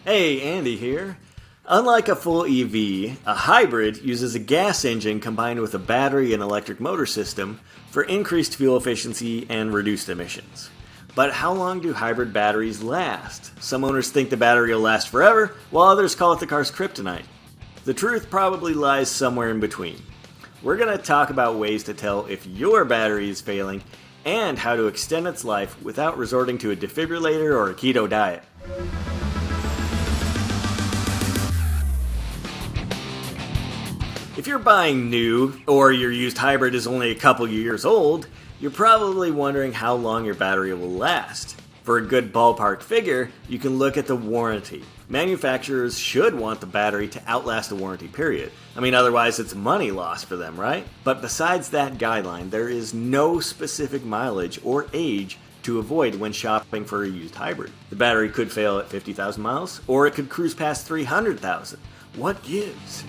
Hey, Andy here. Unlike a full EV, a hybrid uses a gas engine combined with a battery and electric motor system for increased fuel efficiency and reduced emissions. But how long do hybrid batteries last? Some owners think the battery will last forever, while others call it the car's kryptonite. The truth probably lies somewhere in between. We're going to talk about ways to tell if your battery is failing and how to extend its life without resorting to a defibrillator or a keto diet. If you're buying new, or your used hybrid is only a couple years old, you're probably wondering how long your battery will last. For a good ballpark figure, you can look at the warranty. Manufacturers should want the battery to outlast the warranty period. Otherwise it's money lost for them, right? But besides that guideline, there is no specific mileage or age to avoid when shopping for a used hybrid. The battery could fail at 50,000 miles, or it could cruise past 300,000. What gives?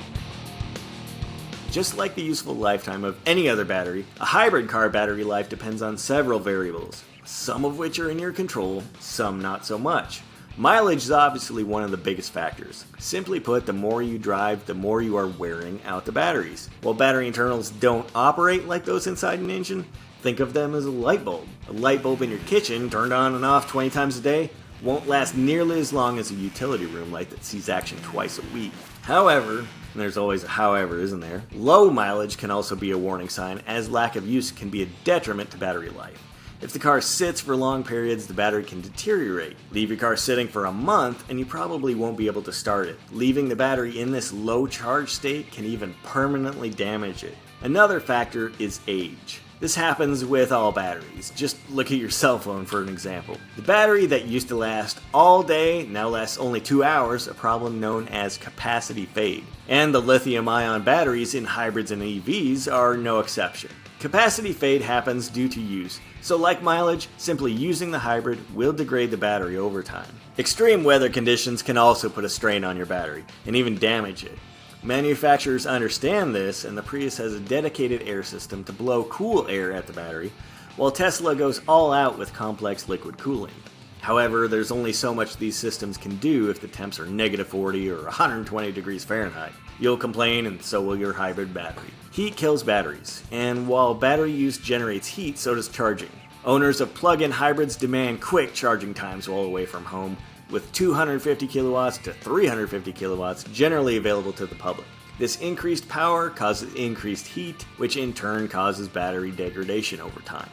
Just like the useful lifetime of any other battery, a hybrid car battery life depends on several variables, some of which are in your control, some not so much. Mileage is obviously one of the biggest factors. Simply put, the more you drive, the more you are wearing out the batteries. While battery internals don't operate like those inside an engine, think of them as a light bulb. A light bulb in your kitchen, turned on and off 20 times a day, won't last nearly as long as a utility room light that sees action twice a week. However, and there's always a however, isn't there? Low mileage can also be a warning sign, as lack of use can be a detriment to battery life. If the car sits for long periods, the battery can deteriorate. Leave your car sitting for a month and you probably won't be able to start it. Leaving the battery in this low charge state can even permanently damage it. Another factor is age. This happens with all batteries. Just look at your cell phone for an example. The battery that used to last all day now lasts only 2 hours, a problem known as capacity fade. And the lithium-ion batteries in hybrids and EVs are no exception. Capacity fade happens due to use, so like mileage, simply using the hybrid will degrade the battery over time. Extreme weather conditions can also put a strain on your battery, and even damage it. Manufacturers understand this, and the Prius has a dedicated air system to blow cool air at the battery, while Tesla goes all out with complex liquid cooling. However, there's only so much these systems can do if the temps are negative 40 or 120 degrees Fahrenheit. You'll complain, and so will your hybrid battery. Heat kills batteries, and while battery use generates heat, so does charging. Owners of plug-in hybrids demand quick charging times while away from home, with 250 kilowatts to 350 kilowatts generally available to the public. This increased power causes increased heat, which in turn causes battery degradation over time.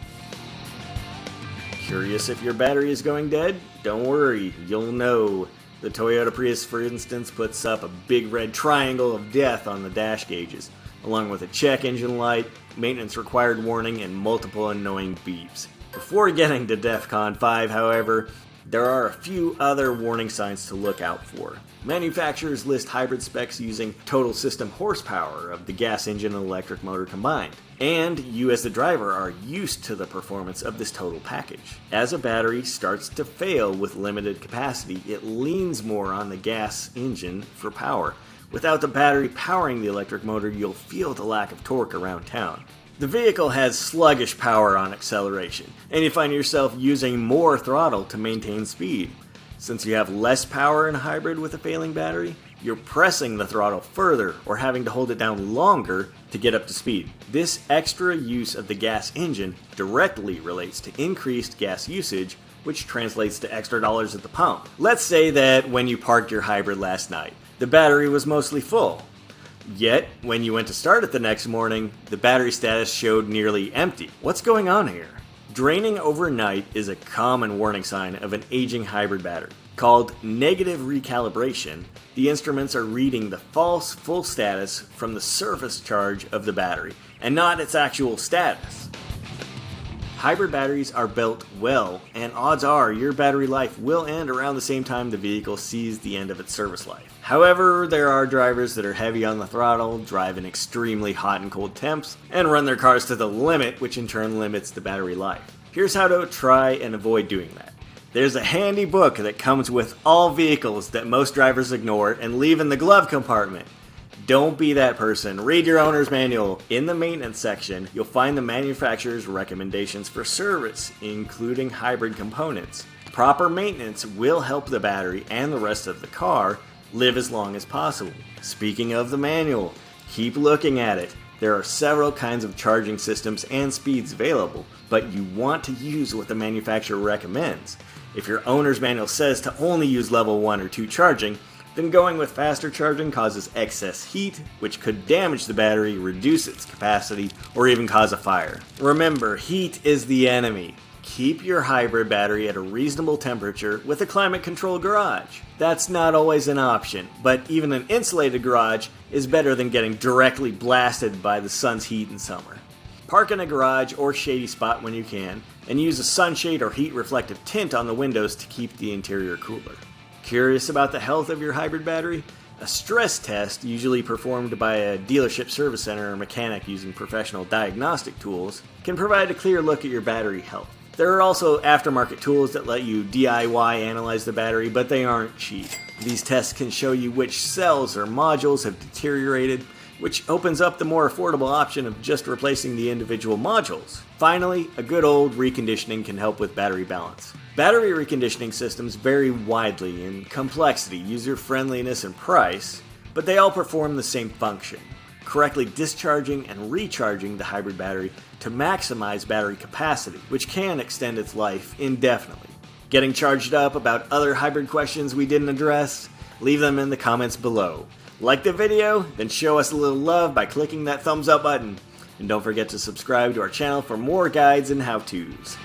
Curious if your battery is going dead? Don't worry, you'll know. The Toyota Prius, for instance, puts up a big red triangle of death on the dash gauges, along with a check engine light, maintenance required warning, and multiple annoying beeps. Before getting to DEFCON 5, however, there are a few other warning signs to look out for. Manufacturers list hybrid specs using total system horsepower of the gas engine and electric motor combined, and you as the driver are used to the performance of this total package. As a battery starts to fail with limited capacity, it leans more on the gas engine for power. Without the battery powering the electric motor, you'll feel the lack of torque around town. The vehicle has sluggish power on acceleration, and you find yourself using more throttle to maintain speed. Since you have less power in a hybrid with a failing battery, you're pressing the throttle further or having to hold it down longer to get up to speed. This extra use of the gas engine directly relates to increased gas usage, which translates to extra dollars at the pump. Let's say that when you parked your hybrid last night, the battery was mostly full. Yet, when you went to start it the next morning, the battery status showed nearly empty. What's going on here? Draining overnight is a common warning sign of an aging hybrid battery. Called negative recalibration, the instruments are reading the false full status from the surface charge of the battery, and not its actual status. Hybrid batteries are built well, and odds are your battery life will end around the same time the vehicle sees the end of its service life. However, there are drivers that are heavy on the throttle, drive in extremely hot and cold temps, and run their cars to the limit, which in turn limits the battery life. Here's how to try and avoid doing that. There's a handy book that comes with all vehicles that most drivers ignore and leave in the glove compartment. Don't be that person. Read your owner's manual. In the maintenance section, you'll find the manufacturer's recommendations for service, including hybrid components. Proper maintenance will help the battery and the rest of the car live as long as possible. Speaking of the manual, keep looking at it. There are several kinds of charging systems and speeds available, but you want to use what the manufacturer recommends. If your owner's manual says to only use level 1 or 2 charging, then going with faster charging causes excess heat, which could damage the battery, reduce its capacity, or even cause a fire. Remember, heat is the enemy. Keep your hybrid battery at a reasonable temperature with a climate-controlled garage. That's not always an option, but even an insulated garage is better than getting directly blasted by the sun's heat in summer. Park in a garage or shady spot when you can, and use a sunshade or heat-reflective tint on the windows to keep the interior cooler. Curious about the health of your hybrid battery? A stress test, usually performed by a dealership service center or mechanic using professional diagnostic tools, can provide a clear look at your battery health. There are also aftermarket tools that let you DIY analyze the battery, but they aren't cheap. These tests can show you which cells or modules have deteriorated, which opens up the more affordable option of just replacing the individual modules. Finally, a good old reconditioning can help with battery balance. Battery reconditioning systems vary widely in complexity, user-friendliness, and price, but they all perform the same function: correctly discharging and recharging the hybrid battery to maximize battery capacity, which can extend its life indefinitely. Getting charged up about other hybrid questions we didn't address? Leave them in the comments below. Like the video? Then show us a little love by clicking that thumbs up button. And don't forget to subscribe to our channel for more guides and how-tos.